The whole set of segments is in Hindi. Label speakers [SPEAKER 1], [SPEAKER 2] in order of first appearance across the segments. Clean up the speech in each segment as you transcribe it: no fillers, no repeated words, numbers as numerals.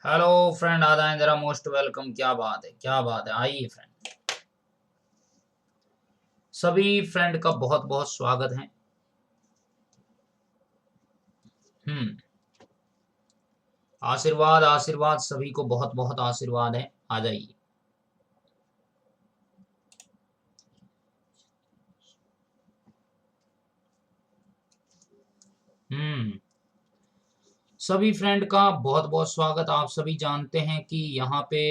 [SPEAKER 1] हेलो फ्रेंड, आ जाए जरा। Most welcome. क्या बात है, क्या बात है। आइए फ्रेंड, सभी फ्रेंड का बहुत बहुत स्वागत है। हम्म। आशीर्वाद आशीर्वाद, सभी को बहुत बहुत आशीर्वाद है। आ जाइए। हम्म। सभी फ्रेंड का बहुत बहुत स्वागत। आप सभी जानते हैं कि यहाँ पे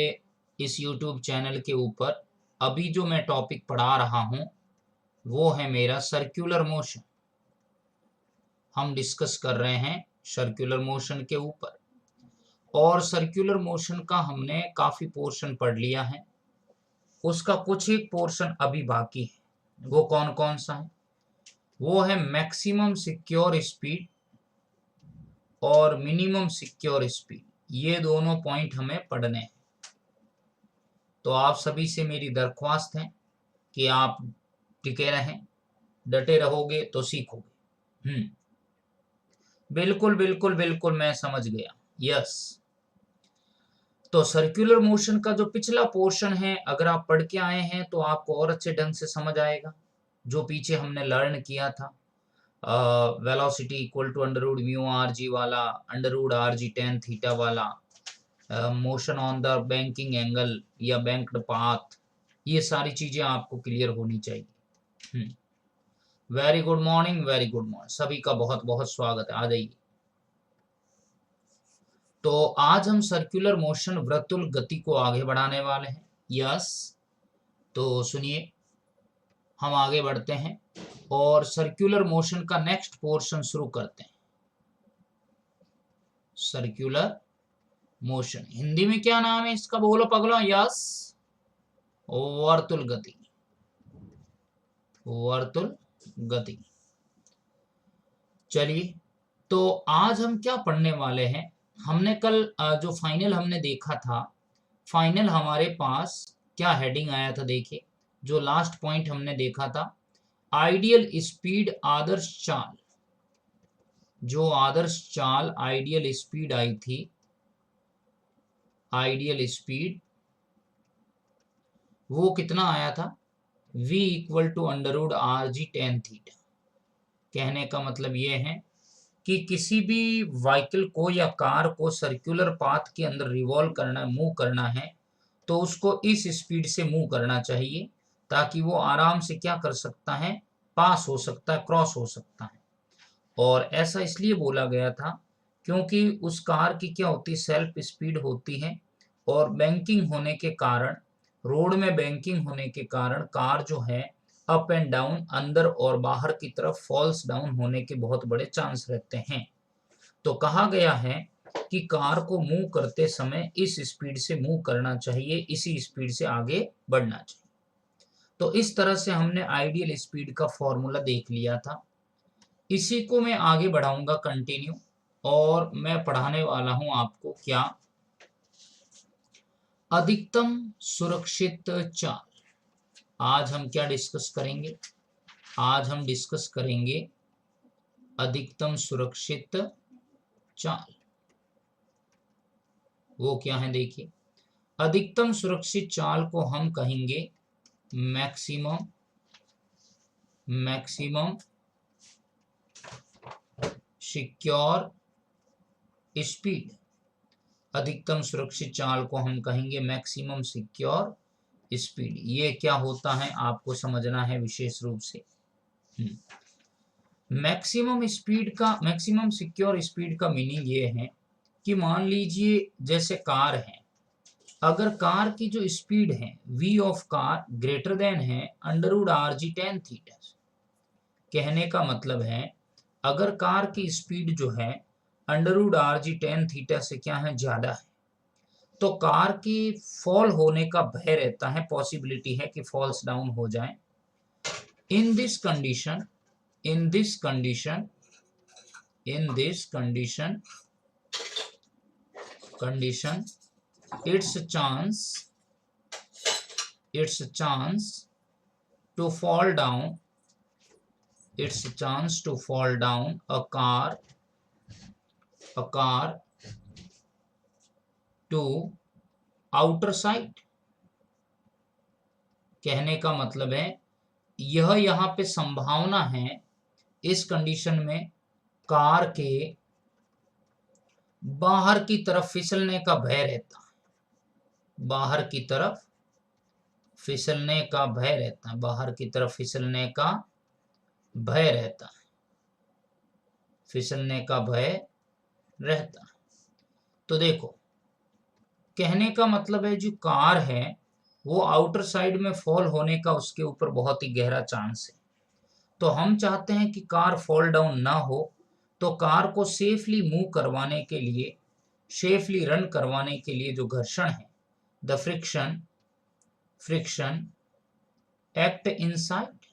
[SPEAKER 1] इस YouTube चैनल के ऊपर अभी जो मैं टॉपिक पढ़ा रहा हूँ वो है मेरा सर्कुलर मोशन। हम डिस्कस कर रहे हैं सर्कुलर मोशन के ऊपर। और सर्कुलर मोशन का हमने काफी पोर्शन पढ़ लिया है। उसका कुछ एक पोर्शन अभी बाकी है। वो कौन कौन सा है? वो है मैक्सिमम सिक्योर स्पीड और मिनिमम सिक्योर स्पीड। ये दोनों पॉइंट हमें पढ़ने हैं। तो आप सभी से मेरी दरख्वास्त है कि आप टिके रहें। डटे रहोगे तो सीखोगे। बिल्कुल बिल्कुल बिल्कुल, मैं समझ गया। यस। तो सर्कुलर मोशन का जो पिछला पोर्शन है, अगर आप पढ़ के आए हैं तो आपको और अच्छे ढंग से समझ आएगा। जो पीछे हमने लर्न किया था, velocity equal to under root mu R G वाला, अंडर रूट आर जी टेन थीटा वाला, motion on the banking angle या बैंक्ड पाथ, ये सारी चीजें आपको क्लियर होनी चाहिए। Very good morning, very good morning. सभी का बहुत बहुत स्वागत है। आ जाइए। तो आज हम सर्कुलर मोशन वृत्तुल गति को आगे बढ़ाने वाले हैं। यस। तो सुनिए, हम आगे बढ़ते हैं और सर्कुलर मोशन का नेक्स्ट पोर्शन शुरू करते हैं। सर्कुलर मोशन हिंदी में क्या नाम है इसका? बोलो पगलो। यस। वर्तुल गति। वर्तुल गति। चलिए, तो आज हम क्या पढ़ने वाले हैं? हमने कल जो फाइनल हमने देखा था, फाइनल हमारे पास क्या हेडिंग आया था देखिए। जो लास्ट पॉइंट हमने देखा था, आइडियल स्पीड आदर्श चाल। जो आदर्श चाल आइडियल स्पीड आई थी, आइडियल स्पीड, वो कितना आया था? v equal to under root R ji ten theta. कहने का मतलब ये है कि किसी भी व्हीकल को या कार को सर्कुलर पाथ के अंदर रिवॉल्व करना, मूव करना है, तो उसको इस स्पीड से मूव करना चाहिए, ताकि वो आराम से क्या कर सकता है? पास हो सकता है, क्रॉस हो सकता है। और ऐसा इसलिए बोला गया था क्योंकि उस कार की क्या होती है? सेल्फ स्पीड होती है। और बैंकिंग होने के कारण, रोड में बैंकिंग होने के कारण कार जो है अप एंड डाउन, अंदर और बाहर की तरफ फॉल्स डाउन होने के बहुत बड़े चांस रहते हैं। तो कहा गया है कि कार को मूव करते समय इस स्पीड से मूव करना चाहिए, इसी स्पीड से आगे बढ़ना चाहिए। तो इस तरह से हमने आइडियल स्पीड का फॉर्मूला देख लिया था। इसी को मैं आगे बढ़ाऊंगा कंटिन्यू। और मैं पढ़ाने वाला हूं आपको क्या? अधिकतम सुरक्षित चाल। आज हम क्या डिस्कस करेंगे? आज हम डिस्कस करेंगे अधिकतम सुरक्षित चाल। वो क्या है देखिए। अधिकतम सुरक्षित चाल को हम कहेंगे मैक्सिमम, मैक्सिमम सिक्योर स्पीड। अधिकतम सुरक्षित चाल को हम कहेंगे मैक्सिमम सिक्योर स्पीड। ये क्या होता है आपको समझना है विशेष रूप से। मैक्सिमम स्पीड का, मैक्सिमम सिक्योर स्पीड का मीनिंग ये है कि मान लीजिए जैसे कार है, अगर कार की जो स्पीड है v of car greater than है अंडर रूट आर जी टेन थीटा। कहने का मतलब है, अगर कार की स्पीड जो है अंडर रूट आर जी टेन थीटा से क्या है? ज्यादा है, तो कार की फॉल होने का भय रहता है, पॉसिबिलिटी है कि फॉल्स डाउन हो जाए। In this condition, in this condition, in this condition, condition its chance, its chance to fall down, its chance to fall down a car, a car to outer side. कहने का मतलब है यह यहाँ पे संभावना है इस कंडीशन में कार के बाहर की तरफ फिसलने का भय रहता है, बाहर की तरफ फिसलने का भय रहता है, बाहर की तरफ फिसलने का भय रहता है, फिसलने का भय रहता है। तो देखो कहने का मतलब है जो कार है वो आउटर साइड में फॉल होने का उसके ऊपर बहुत ही गहरा चांस है। तो हम चाहते हैं कि कार फॉल डाउन ना हो, तो कार को सेफली मूव करवाने के लिए, सेफली रन करवाने के लिए जो घर्षण है, the friction act inside,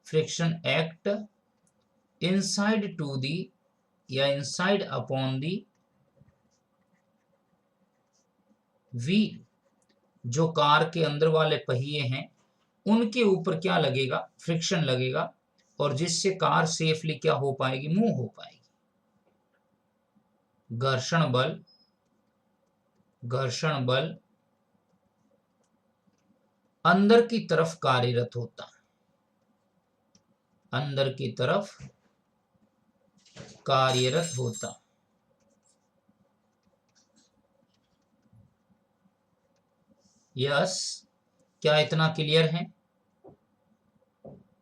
[SPEAKER 1] friction act inside to the या इनसाइड अपॉन दी व्हील। जो कार के अंदर वाले पहिए हैं उनके ऊपर क्या लगेगा, फ्रिक्शन लगेगा, और जिससे कार सेफली क्या हो पाएगी, मूव हो पाएगी। घर्षण बल अंदर की तरफ कार्यरत होता है, अंदर की तरफ कार्यरत होता है। यस, क्या इतना क्लियर है?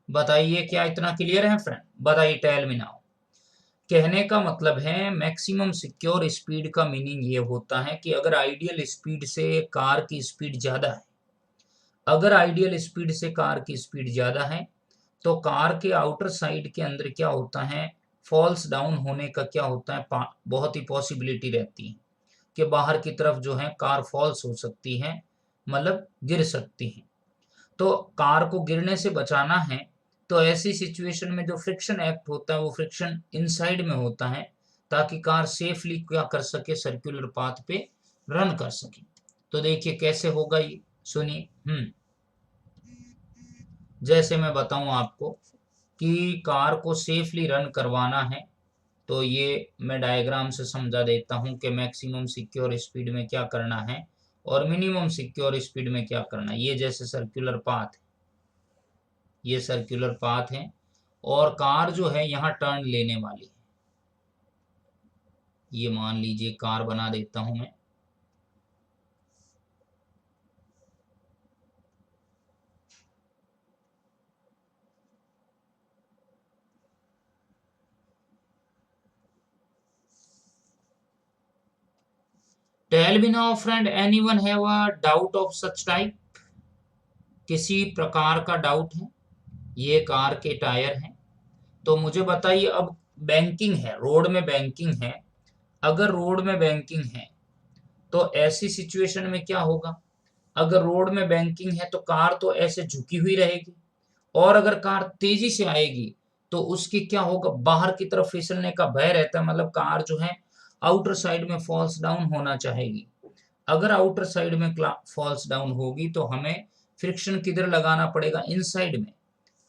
[SPEAKER 1] बताइए क्या इतना क्लियर है फ्रेंड? बताइए, टेल मी नाउ। कहने का मतलब है मैक्सिमम सिक्योर स्पीड का मीनिंग ये होता है कि अगर आइडियल स्पीड से कार की स्पीड ज्यादा है, अगर आइडियल स्पीड से कार की स्पीड ज्यादा है तो कार के आउटर साइड के अंदर क्या होता है, फॉल्स डाउन होने का क्या होता है, बहुत ही पॉसिबिलिटी रहती है कि बाहर की तरफ जो है कार फॉल्स हो सकती है, मतलब गिर सकती है। तो कार को गिरने से बचाना है तो ऐसी सिचुएशन में जो फ्रिक्शन एक्ट होता है वो फ्रिक्शन इनसाइड में होता है, ताकि कार सेफली क्या कर सके, सर्कुलर पाथ पे रन कर सके। तो देखिए कैसे होगा ये, सुनिए। जैसे मैं बताऊं आपको कि कार को सेफली रन करवाना है, तो ये मैं डायग्राम से समझा देता हूं कि मैक्सिमम सिक्योर स्पीड में क्या करना है और मिनिमम सिक्योर स्पीड में क्या करना है। ये जैसे सर्कुलर पाथ है, ये सर्कुलर पाथ है और कार जो है यहाँ टर्न लेने वाली है। ये मान लीजिए कार बना देता हूं मैं। Tell me now friend, anyone have a doubt of such type? किसी प्रकार का डाउट है? ये कार के टायर हैं, तो मुझे बताइए। अब बैंकिंग है, रोड में बैंकिंग है, अगर रोड में बैंकिंग है तो ऐसी सिचुएशन में क्या होगा, अगर रोड में बैंकिंग है तो कार तो ऐसे झुकी हुई रहेगी, और अगर कार तेजी से आएगी तो उसकी क्या होगा, बाहर की तरफ फिसलने का भय रहता है, मतलब कार जो है आउटर साइड में फॉल्स डाउन होना चाहेगी। अगर आउटर साइड में फॉल्स डाउन होगी तो हमें फ्रिक्शन किधर लगाना पड़ेगा, इनसाइड में।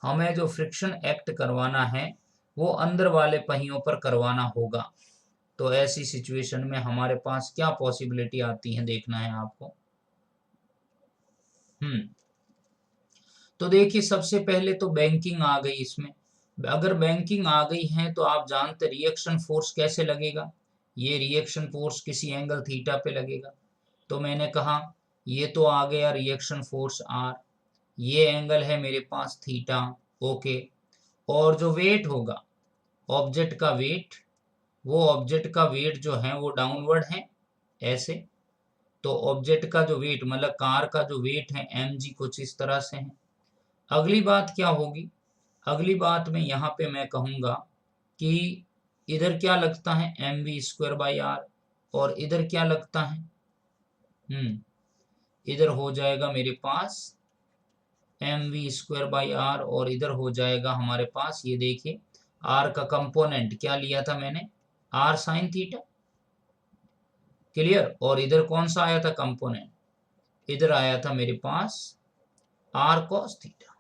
[SPEAKER 1] हमें जो फ्रिक्शन एक्ट करवाना है वो अंदर वाले पहियों पर करवाना होगा। तो ऐसी सिचुएशन में हमारे पास क्या पॉसिबिलिटी आती है, देखना है आपको। तो देखिए सबसे पहले तो बैंकिंग आ गई इसमें। अगर बैंकिंग आ गई है तो आप जानते रिएक्शन फोर्स कैसे लगेगा, ये रिएक्शन फोर्स किसी एंगल थीटा पे लगेगा। तो मैंने कहा ये तो आ गया रिएक्शन फोर्स आर, ये एंगल है मेरे पास थीटा, ओके। और जो वेट होगा, ऑब्जेक्ट का वेट, वो ऑब्जेक्ट का वेट जो है वो डाउनवर्ड है ऐसे। तो ऑब्जेक्ट का जो वेट मतलब कार का जो वेट है mg कुछ इस तरह से है। अगली बात क्या होगी, अगली बात में यहाँ पे मैं कहूँगा कि इधर क्या लगता है mv²/r, और इधर क्या लगता है, इधर हो जाएगा मेरे पास mv²/r, और इधर हो जाएगा हमारे पास, ये देखिए r का कंपोनेंट क्या लिया था मैंने, r sin थीटा, क्लियर। और इधर कौन सा आया था कंपोनेंट, इधर आया था मेरे पास r cos थीटा।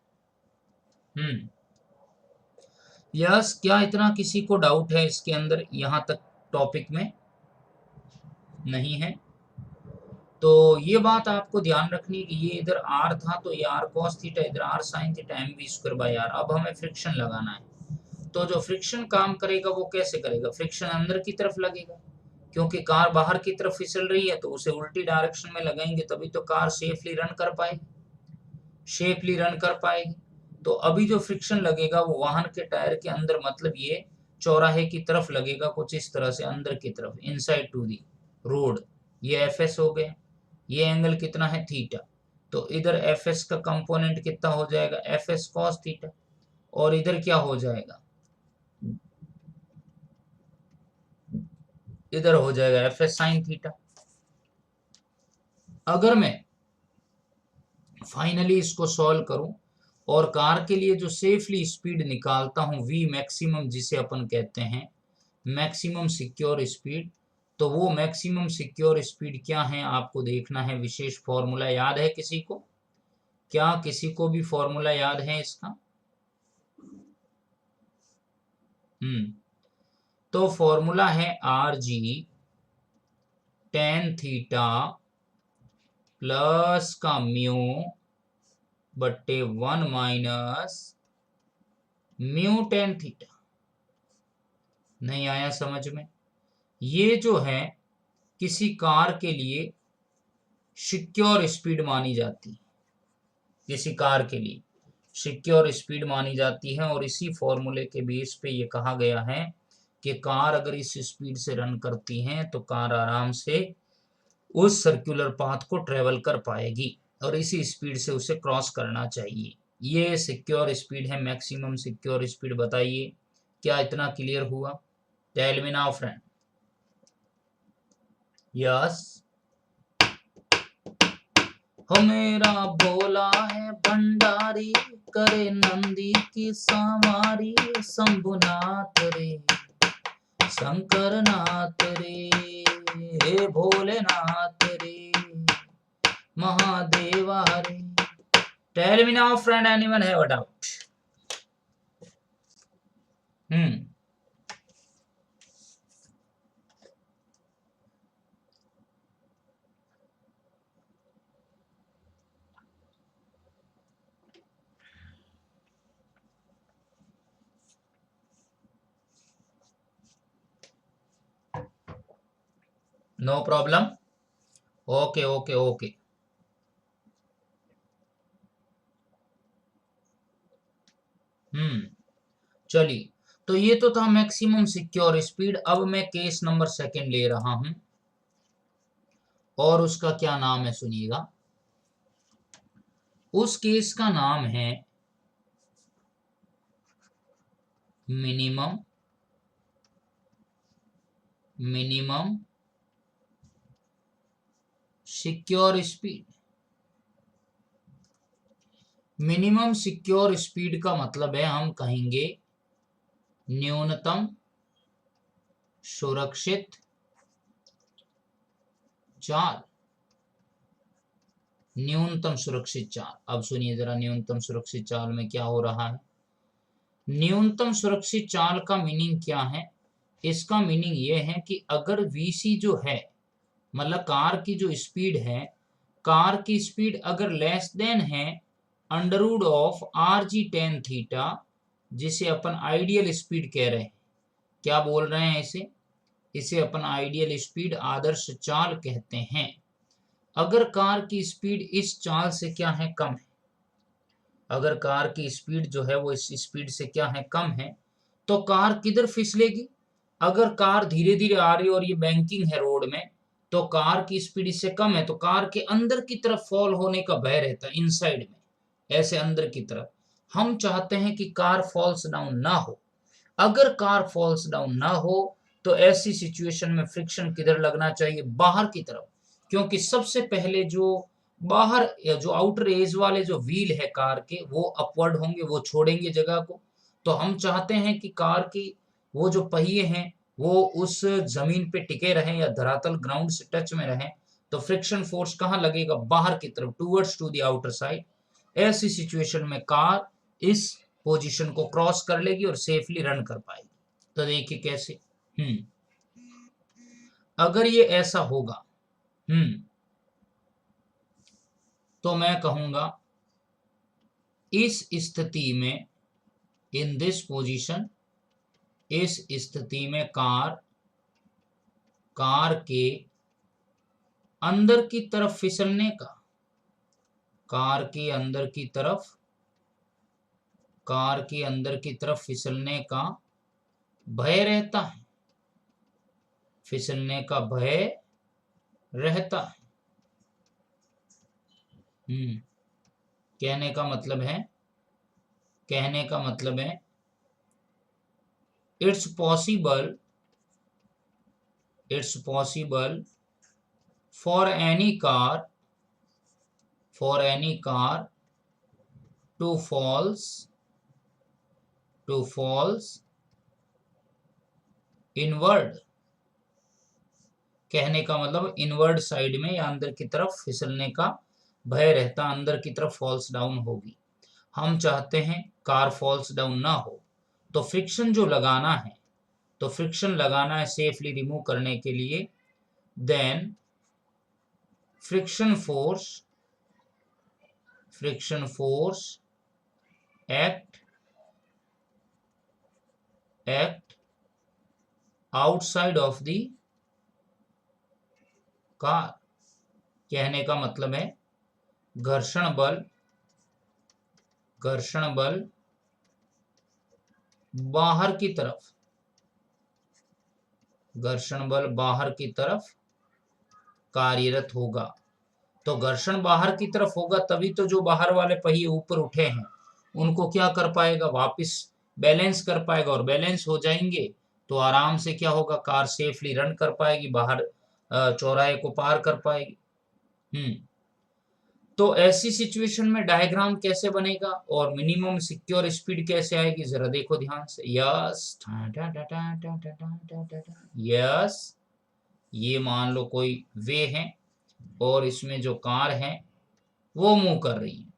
[SPEAKER 1] यस, क्या इतना किसी को डाउट है इसके अंदर, यहां तक टॉपिक में नहीं है? तो ये बात आपको ध्यान रखनी है कि ये इधर आर था तो ये आर कॉस थीटा, इधर R sine theta, m v square by R. अब हमें फ्रिक्शन लगाना है, तो जो फ्रिक्शन काम करेगा वो कैसे करेगा, फ्रिक्शन अंदर की तरफ लगेगा, क्योंकि कार बाहर की तरफ फिसल रही है तो उसे उल्टी डायरेक्शन में लगाएंगे तभी तो कार सेफली रन कर पाएगी। तो अभी जो फ्रिक्शन लगेगा वो वाहन के टायर के अंदर, मतलब ये चौराहे की तरफ लगेगा, कुछ इस तरह से अंदर की तरफ, इनसाइड टू दी रोड। ये एफ एस हो गया, ये एंगल कितना है थीटा, तो इधर एफ एस का कंपोनेंट कितना हो जाएगा, एफ एस कॉस थीटा, और इधर क्या हो जाएगा, इधर हो जाएगा एफ एस साइन थीटा। अगर मैं फाइनली इसको सॉल्व करूं और कार के लिए जो सेफली स्पीड निकालता हूं वी मैक्सिमम, जिसे अपन कहते हैं मैक्सिमम सिक्योर स्पीड, तो वो मैक्सिमम सिक्योर स्पीड क्या है आपको देखना है। विशेष फॉर्मूला याद है किसी को, क्या किसी को भी फॉर्मूला याद है इसका? तो फॉर्मूला है R G tan theta plus का म्यू बट्टे 1 माइनस म्यू टेन थीटा। नहीं आया समझ में? ये जो है किसी कार के लिए सिक्योर स्पीड मानी जाती है, किसी कार के लिए सिक्योर स्पीड मानी जाती है, और इसी फॉर्मूले के बेस पे ये कहा गया है कि कार अगर इस स्पीड से रन करती है तो कार आराम से उस सर्कुलर पाथ को ट्रेवल कर पाएगी और इसी स्पीड से उसे क्रॉस करना चाहिए। ये सिक्योर स्पीड है, मैक्सिमम सिक्योर स्पीड। बताइए क्या इतना क्लियर हुआ? Tell me now friend. Yes. हो मेरा भोला है भंडारी, करे नंदी की सवारी, शंभुनाथ रे शंकर नाथ रे, हे भोलेनाथ रे महादेवा रे। Tell me now friend, anyone have a doubt? No problem. Okay okay okay. चलिए, तो ये तो था मैक्सिमम सिक्योर स्पीड। अब मैं केस नंबर सेकंड ले रहा हूं और उसका क्या नाम है सुनिएगा। उस केस का नाम है minimum secure speed. Minimum secure speed का मतलब है हम कहेंगे न्यूनतम सुरक्षित चाल। न्यूनतम सुरक्षित चाल। अब सुनिए जरा, न्यूनतम सुरक्षित चाल में क्या हो रहा है। न्यूनतम सुरक्षित चाल का मीनिंग क्या है? इसका मीनिंग यह है कि अगर वीसी जो है, मतलब कार की जो स्पीड है, कार की स्पीड अगर लेस देन है under root of R ji ten theta, जिसे अपन आइडियल स्पीड कह रहे हैं। क्या बोल रहे हैं इसे? इसे अपन आइडियल स्पीड, आदर्श चाल कहते हैं। अगर कार की स्पीड इस चाल से क्या है, कम है, अगर कार की स्पीड जो है वो इस स्पीड से क्या है, कम है, तो कार किधर फिसलेगी? अगर कार धीरे धीरे आ रही है और ये बैंकिंग है रोड में, तो कार की स्पीड इससे कम है तो कार के अंदर की तरफ फॉल होने का भय रहता है, इनसाइड में, ऐसे अंदर की तरफ। हम चाहते हैं कि कार फॉल्स डाउन ना हो। अगर कार फॉल्स डाउन ना हो तो ऐसी सिचुएशन में फ्रिक्शन किधर लगना चाहिए? बाहर की तरफ, क्योंकि सबसे पहले जो बाहर या जो आउटर एज वाले जो व्हील है कार के, वो अपवर्ड होंगे, वो छोड़ेंगे जगह को। तो हम चाहते हैं कि कार की वो जो पहिए हैं वो उस जमीन पे टिके रहें या धरातल ग्राउंड से टच में रहें। तो फ्रिक्शन फोर्स कहाँ लगेगा? बाहर की तरफ, towards to the outer side. ऐसी सिचुएशन में कार इस पोजीशन को क्रॉस कर लेगी और सेफली रन कर पाएगी। तो देखिए कैसे। अगर ये ऐसा होगा, तो मैं कहूंगा इस स्थिति में, इन दिस पोजीशन, इस स्थिति में कार के अंदर की तरफ फिसलने का, कार के अंदर की तरफ फिसलने का भय रहता है, फिसलने का भय रहता है। कहने का मतलब है it's possible for any car to falls inward. कहने का मतलब इनवर्ड साइड में या अंदर की तरफ फिसलने का भय रहता, अंदर की तरफ फॉल्स डाउन होगी। हम चाहते हैं कार फॉल्स डाउन ना हो, तो फ्रिक्शन जो लगाना है, सेफली रिमूव करने के लिए, then friction force act outside of the car. कहने का मतलब है घर्षण बल बाहर की तरफ कार्यरत होगा। तो घर्षण बाहर की तरफ होगा तभी तो जो बाहर वाले पहिए ऊपर उठे हैं उनको क्या कर पाएगा, वापस बैलेंस कर पाएगा, और बैलेंस हो जाएंगे तो आराम से क्या होगा, कार सेफली रन कर पाएगी, बाहर चौराहे को पार कर पाएगी। तो ऐसी सिचुएशन में डायग्राम कैसे बनेगा और मिनिमम सिक्योर स्पीड कैसे आएगी, जरा देखो ध्यान से। यस, ये मान लो कोई वे है और इसमें जो कार है वो मूव कर रही है।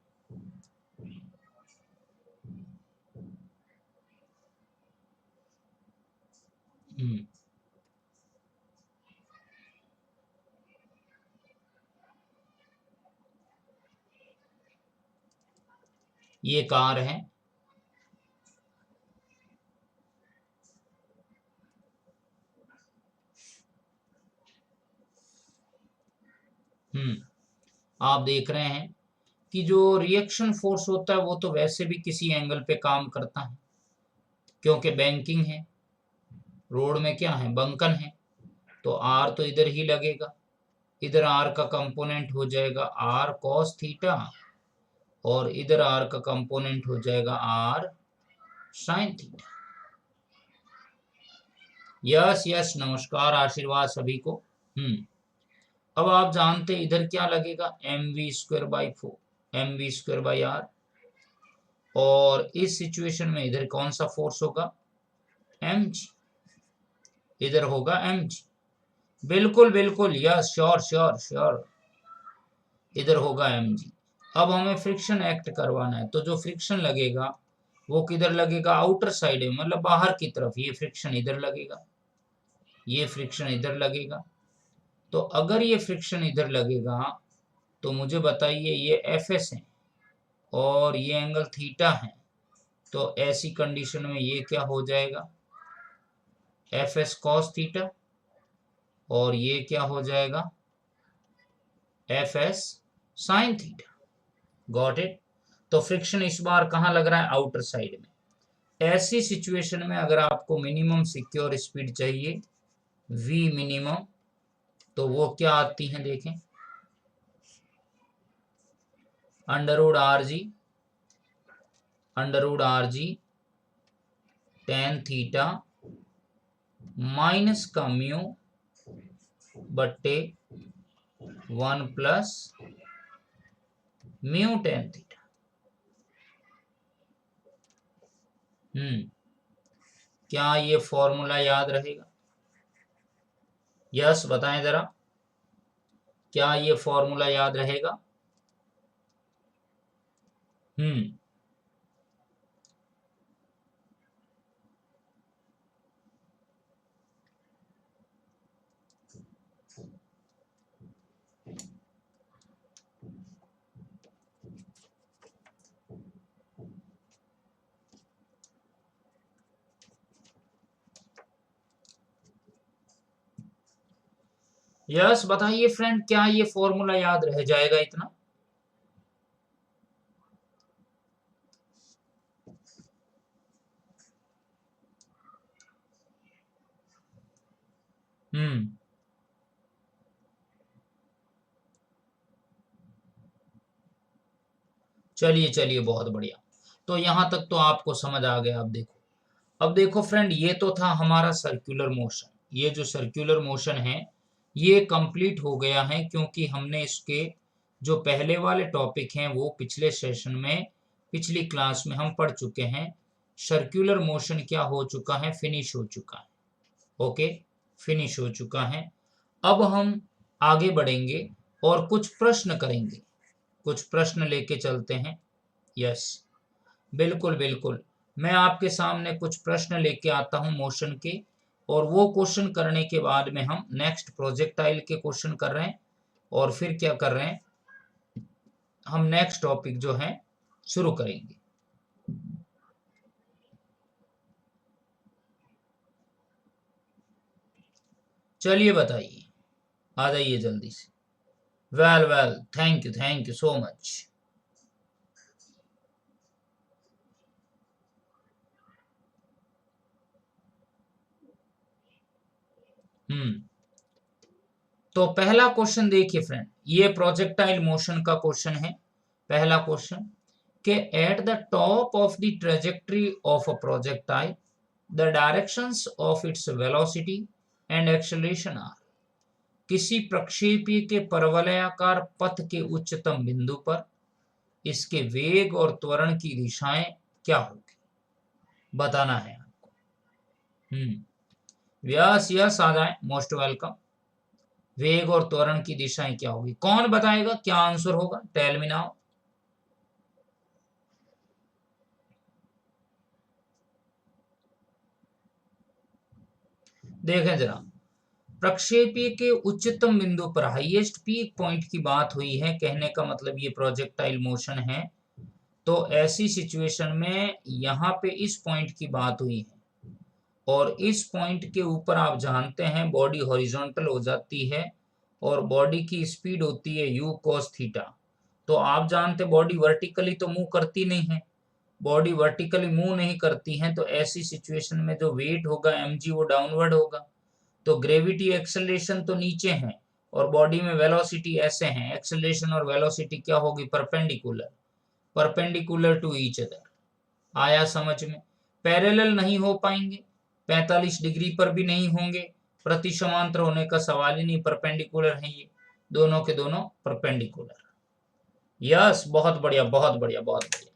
[SPEAKER 1] ये कार है, आप देख रहे हैं कि जो रिएक्शन फोर्स होता है वो तो वैसे भी किसी एंगल पे काम करता है, क्योंकि बैंकिंग है, रोड में क्या है, बंकन है, तो आर तो इधर ही लगेगा, इधर आर का कंपोनेंट हो जाएगा आर कॉस थीटा, और इधर आर का कंपोनेंट हो जाएगा आर साइन थीटा। यस, नमस्कार, आशीर्वाद सभी को। अब आप जानते इधर क्या लगेगा, mv² r, और इस सिचुएशन में इधर कौन सा फोर्स होगा, mg, इधर होगा mg, बिल्कुल, यस, श्योर, इधर होगा mg। अब हमें फ्रिक्शन एक्ट करवाना है, तो जो फ्रिक्शन लगेगा वो किधर लगेगा, आउटर साइड में, मतलब बाहर की तरफ। ये फ्रिक्शन इधर लगेगा, तो अगर ये फ्रिक्शन इधर लगेगा तो मुझे बताइए ये Fs है और ये एंगल थीटा है, तो ऐसी कंडीशन में ये क्या हो जाएगा, Fs cos थीटा, और ये क्या हो जाएगा, Fs sin theta. Got it. तो फ्रिक्शन इस बार कहाँ लग रहा है, आउटर साइड में। ऐसी सिचुएशन में अगर आपको मिनिमम सिक्योर स्पीड चाहिए, v मिनिमम, तो वो क्या आती है, देखें, under R G tan theta minus का म्यू बट्टे 1 प्लस म्यू टेन थीटा। क्या ये फॉर्मूला याद रहेगा, यस बताएं जरा, क्या ये फॉर्मूला याद रहेगा। यस बताइए फ्रेंड, क्या ये फॉर्मूला याद रह जाएगा इतना? हम्म, चलिए चलिए, बहुत बढ़िया। तो यहां तक तो आपको समझ आ गया। अब देखो फ्रेंड, ये तो था हमारा सर्कुलर मोशन। ये जो सर्कुलर मोशन है ये कंप्लीट हो गया है, क्योंकि हमने इसके जो पहले वाले टॉपिक हैं वो पिछले सेशन में, पिछली क्लास में हम पढ़ चुके हैं। सर्कुलर मोशन क्या हो चुका है, फिनिश हो चुका है। ओके, फिनिश हो चुका है। अब हम आगे बढ़ेंगे और कुछ प्रश्न करेंगे, कुछ प्रश्न लेके चलते हैं। यस, बिल्कुल बिल्कुल। मैं आपके सामने कुछ प्रश्न लेके आता हूं मोशन के, और वो क्वेश्चन करने के बाद में हम नेक्स्ट प्रोजेक्टाइल के क्वेश्चन कर रहे हैं, और फिर क्या कर रहे हैं, हम नेक्स्ट टॉपिक जो है शुरू करेंगे। चलिए बताइए, आ जाइए जल्दी से। Well well, thank you so much. Hmm, तो पहला क्वेश्चन देखिए फ्रेंड, ये प्रोजेक्टाइल मोशन का क्वेश्चन है। पहला क्वेश्चन कि at the top of the trajectory of a projectile the directions of its velocity and acceleration are. किसी प्रक्षेपी के परवलयाकार पथ के उच्चतम बिंदु पर इसके वेग और त्वरण की दिशाएं क्या होगी, बताना है आपको। यस यस, आ जाए, मोस्ट वेलकम। वेग और त्वरण की दिशाएं क्या होगी, कौन बताएगा, क्या आंसर होगा, टेल मी नाउ। देखें जरा, प्रक्षेपी के उच्चतम बिंदु पर, हाईएस्ट पीक पॉइंट की बात हुई है, कहने का मतलब ये प्रोजेक्टाइल मोशन है। तो ऐसी सिचुएशन में यहाँ पे इस पॉइंट की बात हुई है, और इस पॉइंट के ऊपर आप जानते हैं बॉडी हॉरिजॉन्टल हो जाती है, और बॉडी की स्पीड होती है u cos थीटा। तो आप जानते बॉडी वर्टिकली तो मूव करती नहीं है, बॉडी वर्टिकली मूव नहीं करती है, तो ऐसी सिचुएशन में जो वेट होगा mg वो डाउनवर्ड होगा। तो ग्रेविटी एक्सेलरेशन तो नीचे है, और बॉडी में वेलोसिटी ऐसे है, एक्सेलरेशन और वेलोसिटी क्या होगी, perpendicular, perpendicular to each other. आया समझ में? पैरेलल नहीं हो पाएंगे, 45 डिग्री पर भी नहीं होंगे, प्रति समांतर होने का सवाल ही नहीं, परपेंडिकुलर है ये, दोनों के दोनों परपेंडिकुलर। यस, बहुत बढ़िया बहुत बढ़िया बहुत बढ़िया।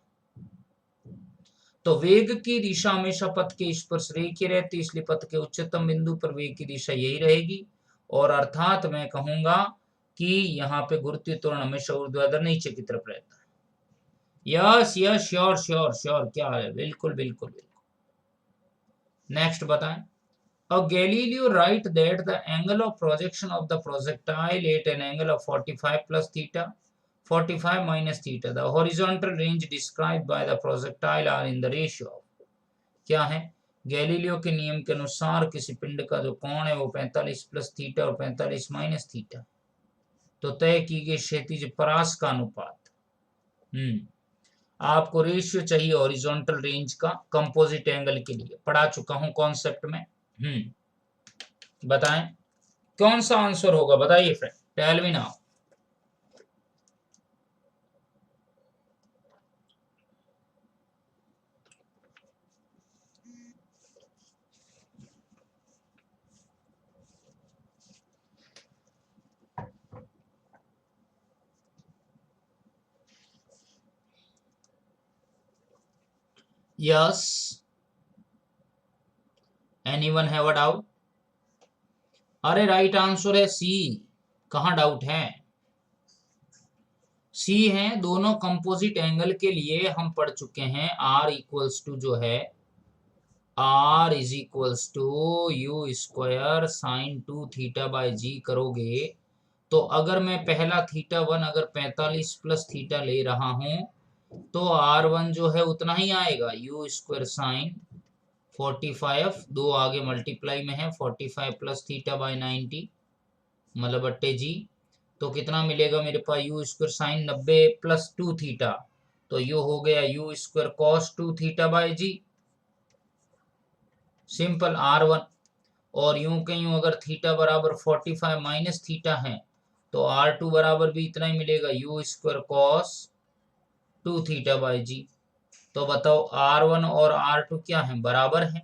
[SPEAKER 1] तो वेग की दिशा हमेशा पथ के स्पर्श रेखीय रहती, इसलिए पथ के उच्चतम बिंदु पर वेग की दिशा यही रहेगी, और अर्थात मैं कहूंगा कि यहाँ पे गुरुत्वीय त्वरण हमेशा ऊर्ध्वाधर नीचे की तरफ रहता है। Yes yes, sure sure sure, क्या है, बिल्कुल बिल्कुल बिल्कुल। नेक्स्ट बताएं। A Galileo write that the angle of projection of the projectile at an angle of 45 plus theta, 45 minus theta, the horizontal range described by the projectile are in the ratio of, क्या है, गैलीलियो के नियम के अनुसार किसी पिंड का जो कोण है वो 45 प्लस थीटा और 45 माइनस थीटा, तो तय की गई क्षैतिज परास का अनुपात। आपको रेशियो चाहिए हॉरिजॉन्टल रेंज का कंपोजिट एंगल के लिए, पढ़ा चुका हूं कॉन्सेप्ट में। बताएं कौन सा आंसर होगा, बताइए friend, tell me now. Yes, anyone have a doubt? अरे राइट आंसर है सी, कहां डाउट है, सी है। दोनों कंपोजिट एंगल के लिए हम पढ़ चुके हैं, आर इक्वल्स टू जो है, R is equals to u square sine 2 theta by G करोगे, तो अगर मैं पहला थीटा वन अगर 45 प्लस थीटा ले रहा हूं, तो आर वन जो है उतना ही आएगा, यू स्क्वायर साइन 45, दो आगे मल्टीप्लाई में है, 45 प्लस थीटा बाय 90, मतलब बट्टे जी, तो कितना मिलेगा मेरे पास u square sine 90 plus 2 theta, तो यू हो गया u square cos 2 theta by G, simple R1। और यूं के यूं अगर थीटा बराबर 45 माइनस थीटा है तो R2 बराबर भी इतना ही मिलेगा u square cos 2 theta by G. तो बताओ R1 और R2 क्या है, बराबर है,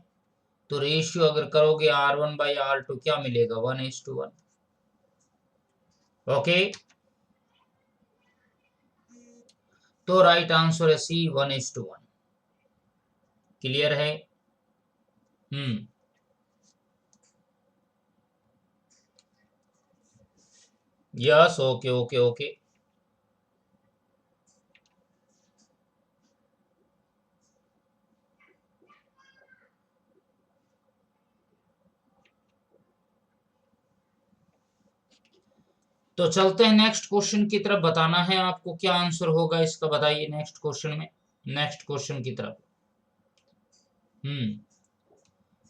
[SPEAKER 1] तो रेशियो अगर करोगे R1 बाई R2 क्या मिलेगा, 1:1। ओके, तो राइट आंसर है सी, 1:1। क्लियर है? हम्म, यस, ओके ओके ओके। तो चलते हैं नेक्स्ट क्वेश्चन की तरफ, बताना है आपको क्या आंसर होगा इसका, बताइए नेक्स्ट क्वेश्चन में, नेक्स्ट क्वेश्चन की तरफ।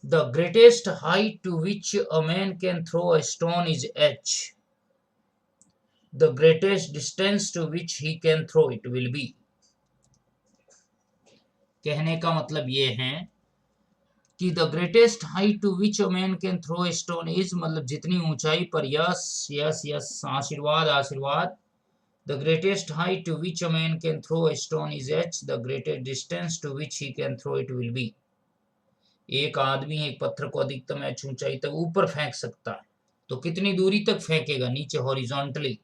[SPEAKER 1] The greatest height to which a man can throw a stone is h, the greatest distance to which he can throw it will be. कहने का मतलब ये है कि the greatest height to which a man can throw a stone is, मतलब जितनी ऊंचाई पर, यस यस यस, आशीर्वाद आशीर्वाद, the greatest height to which a man can throw a stone is h, the greatest distance to which he can throw it will be. एक आदमी एक पत्थर को अधिकतम h ऊंचाई तक ऊपर फेंक सकता है, तो कितनी दूरी तक फेंकेगा, नीचे हॉरिजॉन्टली।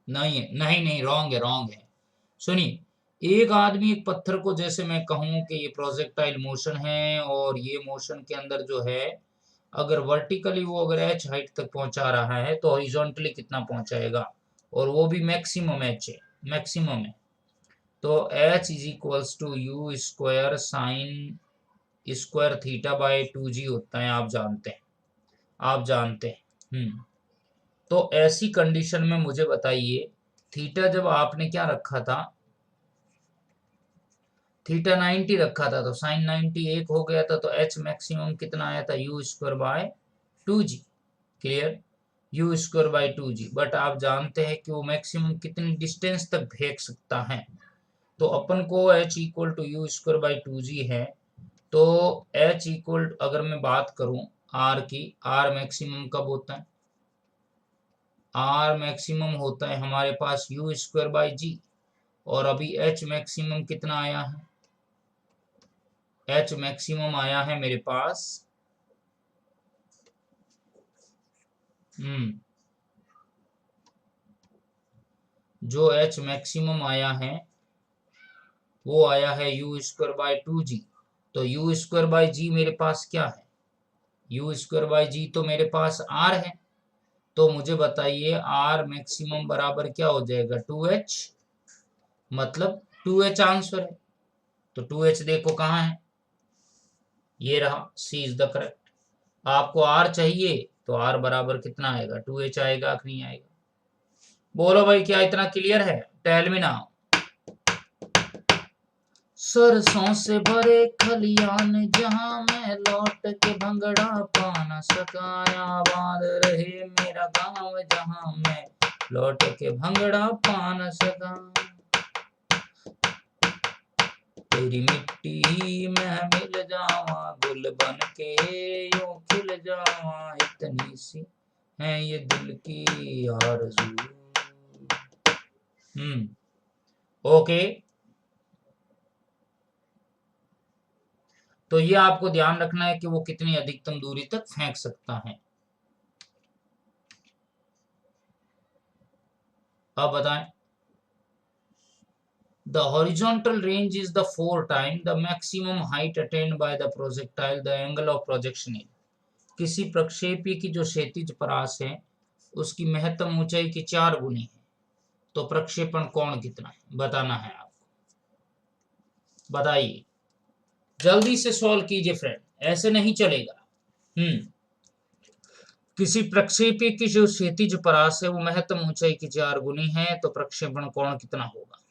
[SPEAKER 1] नहीं है, नहीं नहीं, रॉन्ग है, रॉन्ग है। सुनिए, एक आदमी एक पत्थर को, जैसे मैं कहूं कि ये प्रोजेक्टाइल मोशन है और ये मोशन के अंदर जो है, अगर वर्टिकली वो अगर एच हाइट तक पहुंचा रहा है तो हॉरिजॉन्टली कितना पहुंचाएगा, और वो भी मैक्सिमम एच है, मैक्सिमम है। तो h is equals to u square sine square theta by 2g होता है, आप जानते हैं, आप जानते हैं। तो ऐसी कंडीशन में मुझे बताइए, थीटा जब आपने क्या रखा था, थीटा 90 रखा था, तो साइन 90 एक हो गया था, तो एच मैक्सिमम कितना आया था, you square by 2g। Clear, you square by 2g, but आप जानते हैं कि वो मैक्सिमम कितनी डिस्टेंस तक फेंक सकता है, तो अपन को h equal to u square by 2g है। तो एच इक्वल, अगर मैं बात करूं आर की, आर मैक्सिमम कब होता है, आर मैक्सिमम होता है हमारे पास यू स्क्वायर बाई जी, और अभी एच मैक्सिमम कितना आया है, एच मैक्सिमम आया है मेरे पास, जो एच मैक्सिमम आया है वो आया है यू स्क्वायर बाय 2g। तो यू स्क्वायर बाय जी मेरे पास क्या है, यू स्क्वायर बाय जी तो मेरे पास आर है, तो मुझे बताइए आर मैक्सिमम बराबर क्या हो जाएगा, 2h, मतलब 2h आंसर है। तो 2h देखो कहाँ है, ये रहा, सी इज द करेक्ट। आपको आर चाहिए तो आर बराबर कितना आएगा, 2h आएगा कि नहीं आएगा, बोलो भाई, क्या इतना क्लियर है, टेल मी नाउ। सरसों से भरे खलियान जहां मैं लौट के भंगड़ा पा न सकाया, आबाद रहे मेरा गांव जहां मैं लौट के भंगड़ा पा न सका, तेरी मिट्टी में मिल जावा गुल बन के यूं खिल जावा, इतनी सी है ये दिल की आरज़ू। ओके, तो ये आपको ध्यान रखना है कि वो कितनी अधिकतम दूरी तक फेंक सकता है। अब बताएं, the horizontal range is the 4 times the maximum height attained by the projectile, the angle of projection is, किसी प्रक्षेपी की जो क्षैतिज परास है उसकी महत्तम ऊंचाई की 4 गुनी है, तो प्रक्षेपण कोण कितना है बताना है आपको, बताइए, जल्दी से सॉल्व कीजिए फ्रेंड, ऐसे नहीं चलेगा। किसी प्रक्षेपी की जो क्षैतिज परास है वो महत्तम ऊंचाई की 4 गुनी है, तो प्रक्षेपण कोण कितना होगा?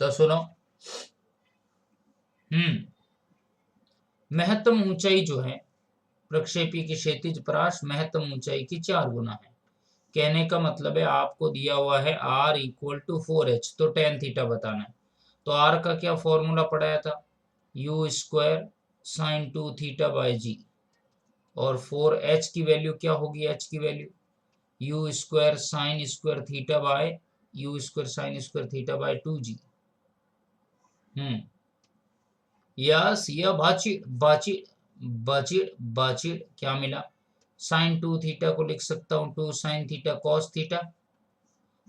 [SPEAKER 1] तो सुनो, महत्तम ऊंचाई जो है प्रक्षेपी की क्षैतिज परास महत्तम ऊंचाई की 4 गुना है। कहने का मतलब है आपको दिया हुआ है r इक्वल टू 4h, तो टेन थीटा बताना है। तो r का क्या फॉर्मूला पढ़ाया था? u square sine 2 theta by G, और 4h की वैल्यू क्या होगी? h की value u square sine square theta by 2g। Yes, यह बाचिड़ बाचिड़ बाचिड़ बाचिड़ क्या मिला? साइन 2 थीटा को लिख सकता हूं 2 साइन थीटा कॉस थीटा,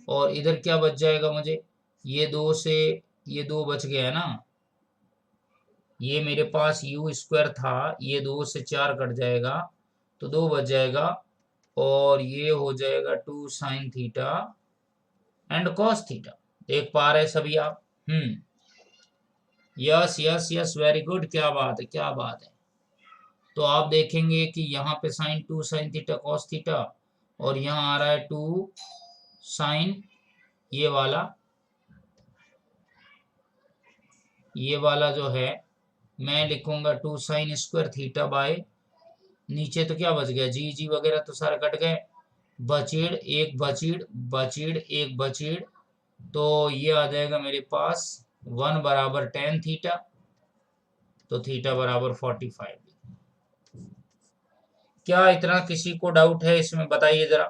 [SPEAKER 1] और इधर क्या बच जाएगा मुझे? ये 2 से ये 2 बच गया ना, ये मेरे पास u स्क्वायर था, ये 2 से 4 कट जाएगा तो 2 बच जाएगा, और ये हो जाएगा 2 sine theta and cos theta. देख पा रहे सभी आप? Yes yes yes, very good, क्या बात है, क्या बात है। तो आप देखेंगे कि यहाँ पे sine 2 sine theta cos theta, और यहाँ आ रहा है 2 साइन, ये वाला जो है मैं लिखूंगा 2 साइन स्क्वायर थीटा बाय, नीचे तो क्या बच गया? जी जी वगैरह तो सारे कट गए, बचीड़ एक बचीड़, बचीड़ एक बचीड़, तो ये आ जाएगा मेरे पास 1 बराबर टेन थीटा, तो थीटा बराबर 45। क्या इतना किसी को डाउट है इसमें? बताइए जरा।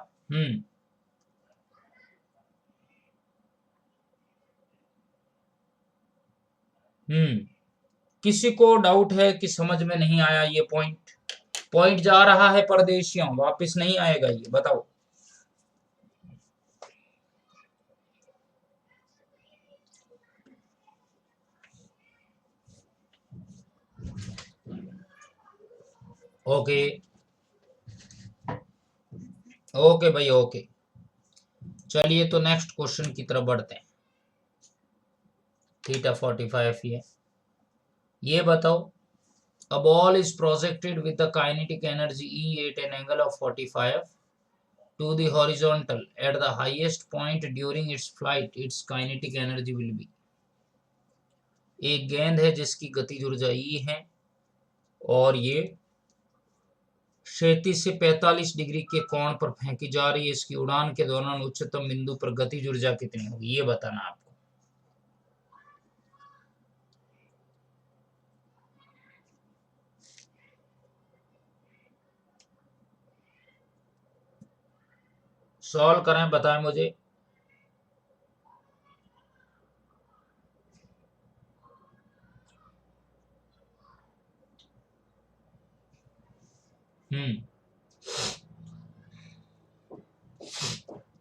[SPEAKER 1] किसी को डाउट है कि समझ में नहीं आया ये पॉइंट? पॉइंट जा रहा है परदेशियों, वापस नहीं आएगा, ये बताओ। ओके ओके भाई, ओके। चलिए तो नेक्स्ट क्वेश्चन की तरफ बढ़ते हैं। थीटा 45 ही है। ये बताओ, a ball is projected with the kinetic energy E at an angle of 45 to the horizontal at the highest point during its flight, its kinetic energy will be। एक गेंद है जिसकी गतिज ऊर्जा E है, और ये क्षैतिज से 45 डिग्री के कोण पर फेंकी जा रही है। इसकी उड़ान के दौरान उच्चतम बिंदु पर गतिज ऊर्जा कितनी होगी, ये बताना आपको। सॉल्व करें, बताएं मुझे।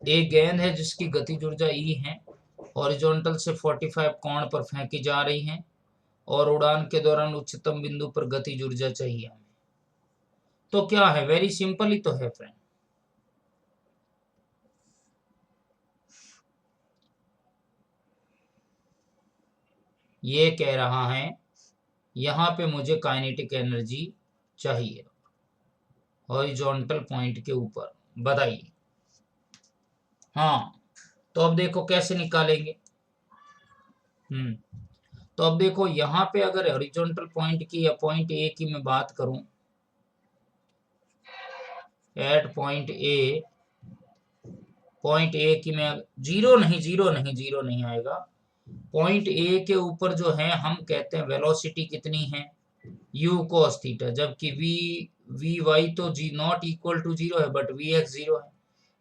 [SPEAKER 1] एक गेंद है जिसकी गतिज ऊर्जा ई है, हॉरिजॉन्टल से 45 कोण पर फेंकी जा रही है, और उड़ान के दौरान उच्चतम बिंदु पर गतिज ऊर्जा चाहिए हमें। तो क्या है? वेरी सिंपल ही तो है फ्रेंड। ये कह रहा है यहां पे मुझे काइनेटिक एनर्जी चाहिए हॉरिजॉन्टल पॉइंट के ऊपर, बताइए। हाँ, तो अब देखो कैसे निकालेंगे। तो अब देखो यहाँ पे अगर हॉरिजॉन्टल पॉइंट की या पॉइंट ए की मैं बात करूं, एट पॉइंट ए की मैं, जीरो नहीं आएगा। पॉइंट ए के ऊपर जो है हम कहते हैं वेलोसिटी कितनी है, u cos थीटा, जबकि वी वाई तो जी नॉट इक्वल टू जीरो है, बट वी एक्स जीरो है।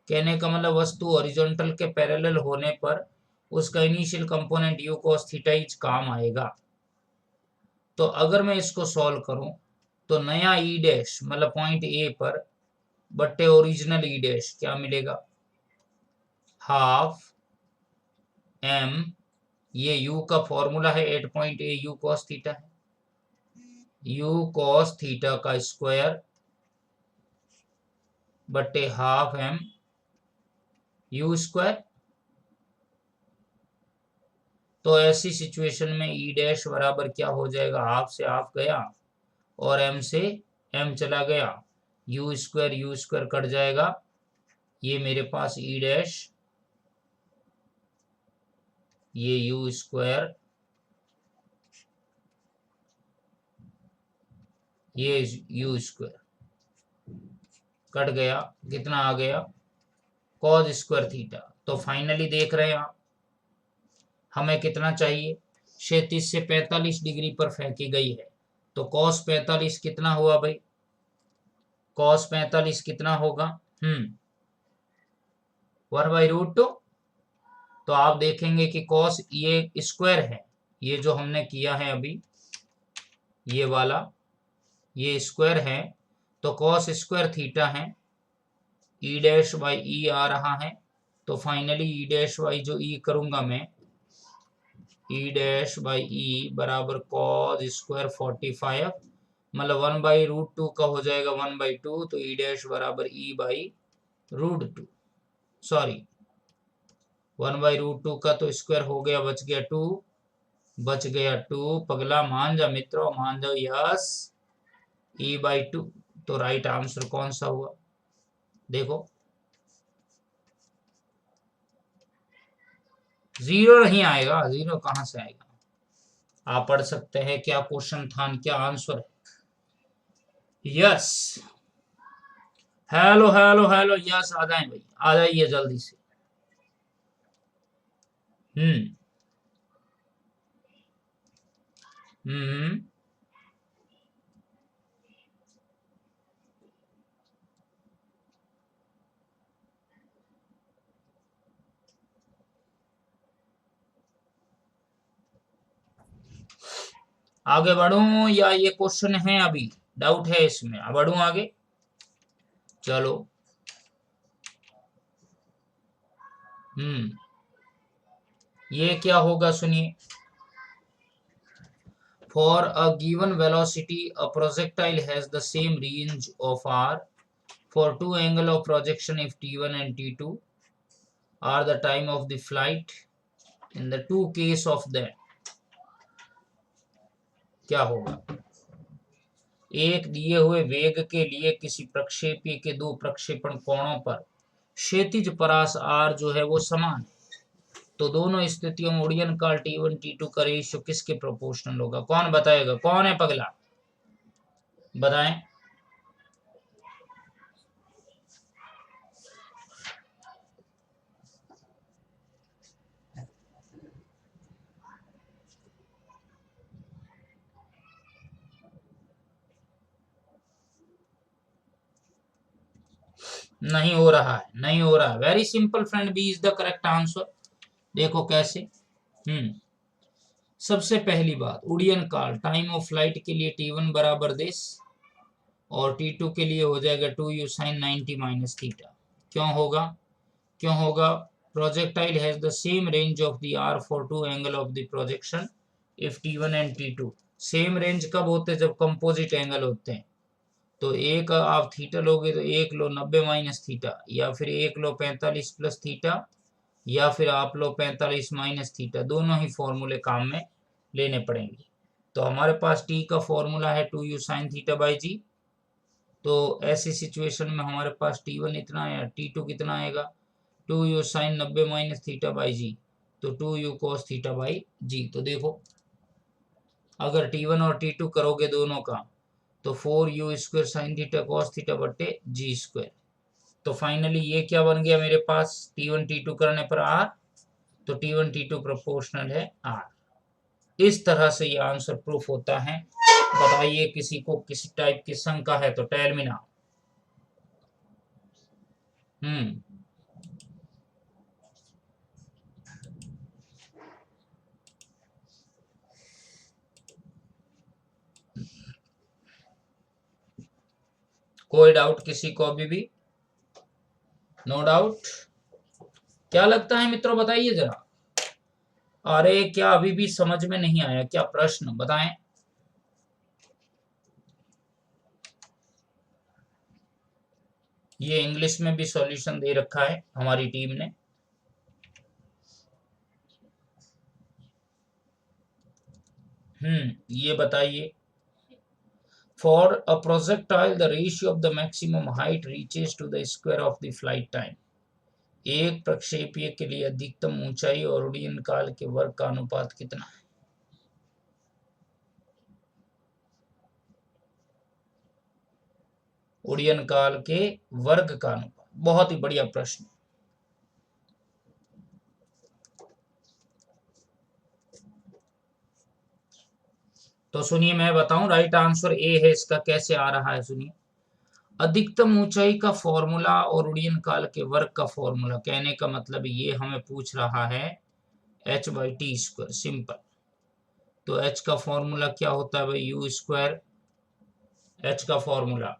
[SPEAKER 1] कहने का मतलब वस्तु हॉरिजॉन्टल के पैरेलल होने पर उसका initial component u cos theta etch काम आएगा। तो अगर मैं इसको सॉल्व करूं तो नया ई डैश मतलब पॉइंट ए पर बट्टे ओरिजिनल ई डैश क्या मिलेगा? हाफ एम, ये u का फॉर्मूला है, 8 point A u cos theta है, u cos थीटा का स्क्वायर बट्टे हाफ एम u स्क्वायर, तो ऐसी सिचुएशन में ई डैश बराबर क्या हो जाएगा, हाफ से हाफ गया और एम से एम चला गया, यू स्क्वायर कट जाएगा, ये मेरे पास ई डैश, ये यू स्क्वायर, ये यू स्क्वायर कट गया, कितना आ गया कॉस स्क्वायर थीटा। तो फाइनली देख रहे हैं आप, हमें कितना चाहिए, 36 से 45 डिग्री पर फेंकी गई है, तो कॉस 45 कितना हुआ भाई, कॉस 45 कितना होगा, 1/√2। तो आप देखेंगे कि कॉस ये स्क्वायर है, ये जो हमने किया है अभी ये वाला, ये स्क्वायर है, तो कॉस स्क्वायर थीटा है, ई डैश बाई ई आ रहा है, तो फाइनली ई डैश बाई जो ई करूंगा मैं, ई डैश बाई ई बराबर कॉस स्क्वायर 45, मतलब 1/√2 का हो जाएगा 1/2, तो ई डैश बराबर ई बाई √2, सॉरी 1/√2 का तो स्क्वायर हो गया, बच गया 2, बच गया 2, पगला मान जा मित्रों, मान जाओ, यस E/2। तो राइट आंसर कौन सा हुआ, देखो 0 नहीं आएगा, 0 कहां से आएगा, आप पढ़ सकते हैं क्या क्वेश्चन था, क्या आंसर है, yes, hello hello hello, yes आ जाए भाई, आ जाइए जल्दी से। हम्म हम्म आगे बढ़ूं या ये क्वेश्चन है अभी, डाउट है इसमें, बढ़ूं आगे, चलो। ये क्या होगा सुनिए, for a given velocity a projectile has the same range of r for two angle of projection if t1 and t2 are the time of the flight in the two case of that, क्या होगा, एक दिए हुए वेग के लिए किसी प्रक्षेपी के दो प्रक्षेपण कोणों पर क्षैतिज परास r जो है वो समान, तो दोनों स्थितियों में उड़ियन काल t1 t2 का रेशियो किसके प्रोपोर्शनल होगा, कौन बताएगा, कौन है पगला, बताएं। नहीं हो रहा है, नहीं हो रहा है, very simple friend, B is the correct answer. देखो कैसे, सबसे पहली बात, उड़ियन काल टाइम ऑफ फ्लाइट के लिए t1 बराबर दिस और t2 के लिए हो जाएगा 2u sin 90 माइनस थीटा, क्यों होगा, क्यों होगा, projectile has the same range of the r for two angle of the projection if t1 and t2, same range कब होते हैं, जब कंपोजिट एंगल होते हैं, तो एक आप थीटा लोगे तो एक लो 90 माइनस थीटा, या फिर एक लो 45 प्लस थीटा, या फिर आप लो 45 माइनस थीटा, दोनों ही फॉर्मूले काम में लेने पड़ेंगे। तो हमारे पास टी का फॉर्मूला है 2u sine theta by G, तो ऐसी सिचुएशन में हमारे पास t1 इतना है, t2 कितना आएगा, 2u sine 90 minus theta by G, तो 2u cos theta by G. तो देखो अगर t1 और t2 करोगे दोनों का, तो 4u square sine theta cos theta बट्टे जी स्क्वायर, तो फाइनली ये क्या बन गया मेरे पास, t1 t2 करने पर r, तो t1 t2 प्रोपोर्शनल है r। इस तरह से ये आंसर प्रूफ होता है। बताइए किसी को किसी टाइप की शंका है तो टेल मी नाउ। हम्म कोई डाउट किसी को अभी भी, नो डाउट, क्या लगता है मित्रों बताइए जरा, अरे क्या अभी भी समझ में नहीं आया क्या प्रश्न, बताएं। ये इंग्लिश में भी सॉल्यूशन दे रखा है हमारी टीम ने। ये बताइए। For a projectile the ratio of the maximum height reaches to the square of the flight time. एक प्रक्षेपीय के लिए अधिकतम ऊंचाई और उड़ान काल के वर्ग का अनुपात कितना है? उड़ान काल के वर्ग का अनुपात। बहुत ही बढ़िया प्रश्न। तो सुनिए, मैं बताऊं, राइट आंसर ए है इसका। कैसे आ रहा है सुनिए। अधिकतम ऊंचाई का फॉर्मूला और उड़ान काल के वर्ग का फॉर्मूला, कहने का मतलब ये हमें पूछ रहा है h/t²। सिंपल। तो h का फॉर्मूला क्या होता है भाई? U square. h का फॉर्मूला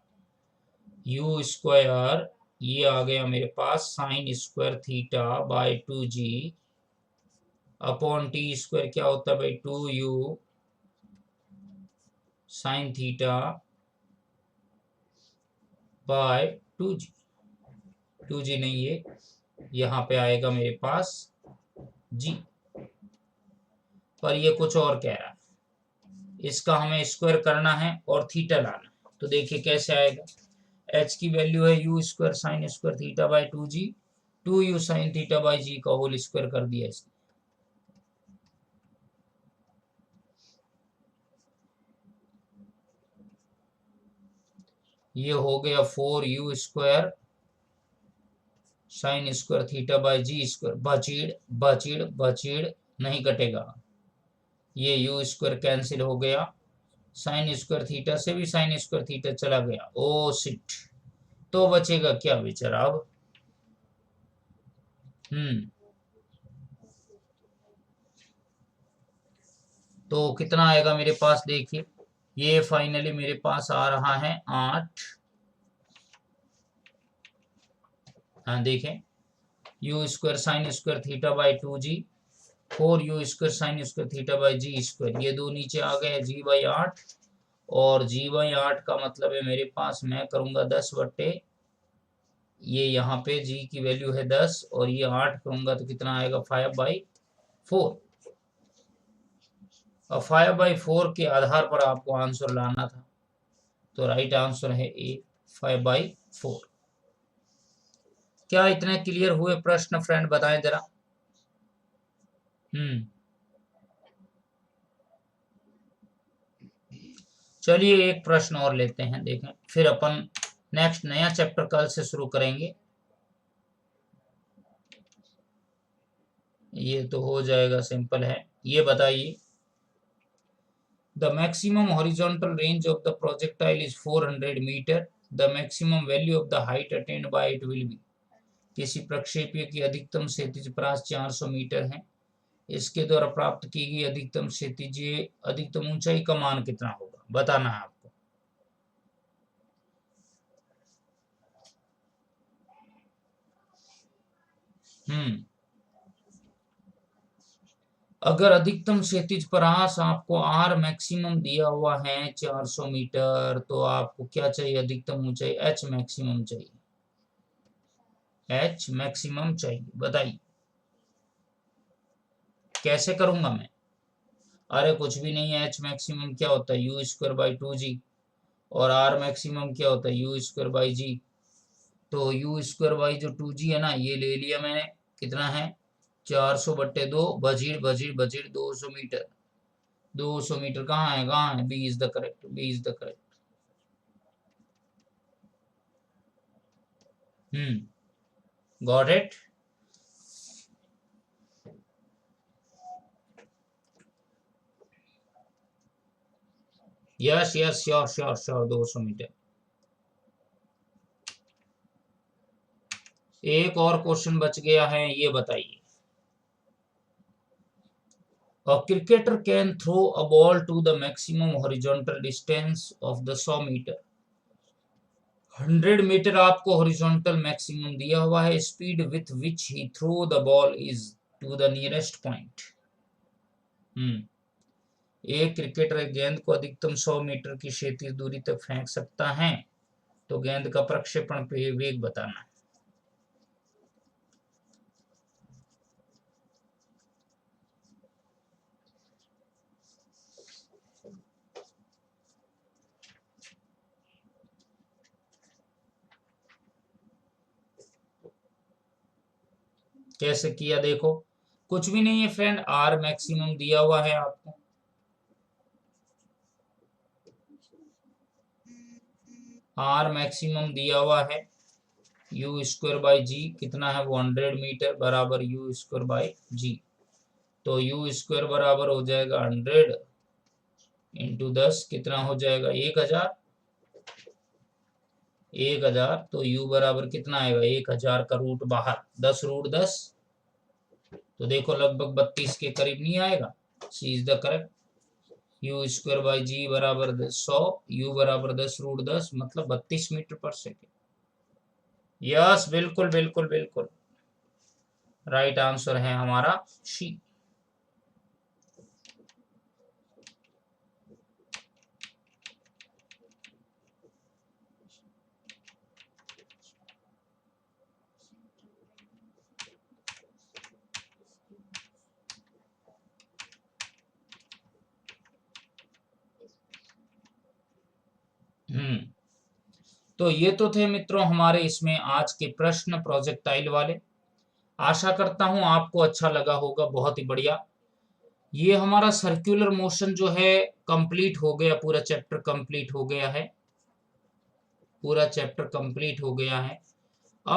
[SPEAKER 1] यू स्क्वायर, ये आ गया मेरे पास sine square theta by 2g upon T square. क्या होता है भाई? 2u sine theta by 2g। 2g नहीं, ये यहाँ पे आएगा मेरे पास g, पर ये कुछ और कह रहा है। इसका हमें स्क्वायर करना है और थीटा लाना। तो देखिए कैसे आएगा। h की वैल्यू है u square sine square theta by 2g, 2u sine theta by g का होल स्क्वायर कर दिया इसने। ये हो गया 4u square sine square theta by G square. बचीड़ बचीड़ बचीड़ नहीं कटेगा। ये यू स्क्वायर कैंसिल हो गया। साइन स्क्वायर थीटा से भी साइन स्क्वायर थीटा चला गया। ओ सिट। तो बचेगा क्या बेचारा अब? तो कितना आएगा मेरे पास? देखिए, ये फाइनली मेरे पास आ रहा है 8। हाँ देखें, u square sine square theta by 2g, 4u square sine square theta by g square. ये दो नीचे आ गए g/8, और g/8 का मतलब है मेरे पास, मैं करूंगा 10/, ये यहाँ पे g की वैल्यू है 10 और ये 8 करूंगा तो कितना आएगा? 5/4। और 5/4 के आधार पर आपको आंसर लाना था। तो राइट आंसर है ए, 5/4। क्या इतने क्लियर हुए प्रश्न फ्रेंड? बताएं जरा। हम्म चलिए एक प्रश्न और लेते हैं, देखें, फिर अपन नेक्स्ट नया चैप्टर कल से शुरू करेंगे। ये तो हो जाएगा, सिंपल है। ये बताइए, the maximum horizontal range of the projectile is 400 metre. The maximum value of the height attend by it will be. किसी प्रक्षेपीय की अधिकतम क्षैतिज परास 400 मीटर है। इसके द्वारा प्राप्त की गई अधिकतम क्षैतिज अधिकतम ऊंचाई का मान कितना होगा? बताना है आपको। हम्म अगर अधिकतम क्षैतिज परास आपको आर मैक्सिमम दिया हुआ है 400 मीटर, तो आपको क्या चाहिए? अधिकतम ऊंचाई एच मैक्सिमम चाहिए। एच मैक्सिमम चाहिए, बताइए कैसे करूंगा मैं? अरे कुछ भी नहीं है। एच मैक्सिमम क्या होता है? U square by 2g। और आर मैक्सिमम क्या होता है? U square by G. तो यू स्क्वायर बाई जो 2g है ना, ये ले लिया मैंने। कितना है? 400/2, बजीड़ बजीड़ बजीड़ 200 मीटर। 200 मीटर कहाँ है? कहाँ है? B is the correct, B is the correct. Got it. Yes yes, sure sure sure, 200 metre. एक और क्वेश्चन बच गया है, ये बताइए। A cricketer can throw a ball to the maximum horizontal distance of the 100 metre. 100 metre आपको हॉरिजॉन्टल मैक्सिमम दिया हुआ है। Speed with which he throw the ball is to the nearest point. एक क्रिकेटर गेंद को अधिकतम 100 मीटर की क्षैतिज दूरी तक फेंक सकता है। तो गेंद का प्रक्षेपण पे वेग बताना है। कैसे किया देखो, कुछ भी नहीं है फ्रेंड, आर मैक्सिमम दिया हुआ है आपको, आर मैक्सिमम दिया हुआ है, यू स्क्वायर बाई जी कितना है, 100 मीटर बराबर यू स्क्वायर बाई जी। तो यू स्क्वायर बराबर हो जाएगा 100 इंटू 10 कितना हो जाएगा 1000, 1000 तो u बराबर कितना आएगा 1000 का रूट बाहर 10 रूट 10, तो देखो लगभग 32 के करीब नहीं आएगा, C is the correct. U square by G बराबर 100, यू बराबर 10 रूट 10 मतलब 32 मीटर पर सेकेंड। यस बिल्कुल बिल्कुल बिल्कुल राइट आंसर है हमारा सी। तो ये तो थे मित्रों हमारे इसमें आज के प्रश्न प्रोजेक्टाइल वाले। आशा करता हूं आपको अच्छा लगा होगा, बहुत ही बढ़िया। ये हमारा सर्कुलर मोशन जो है कंप्लीट हो गया, पूरा चैप्टर कंप्लीट हो गया है, पूरा चैप्टर कंप्लीट हो गया है।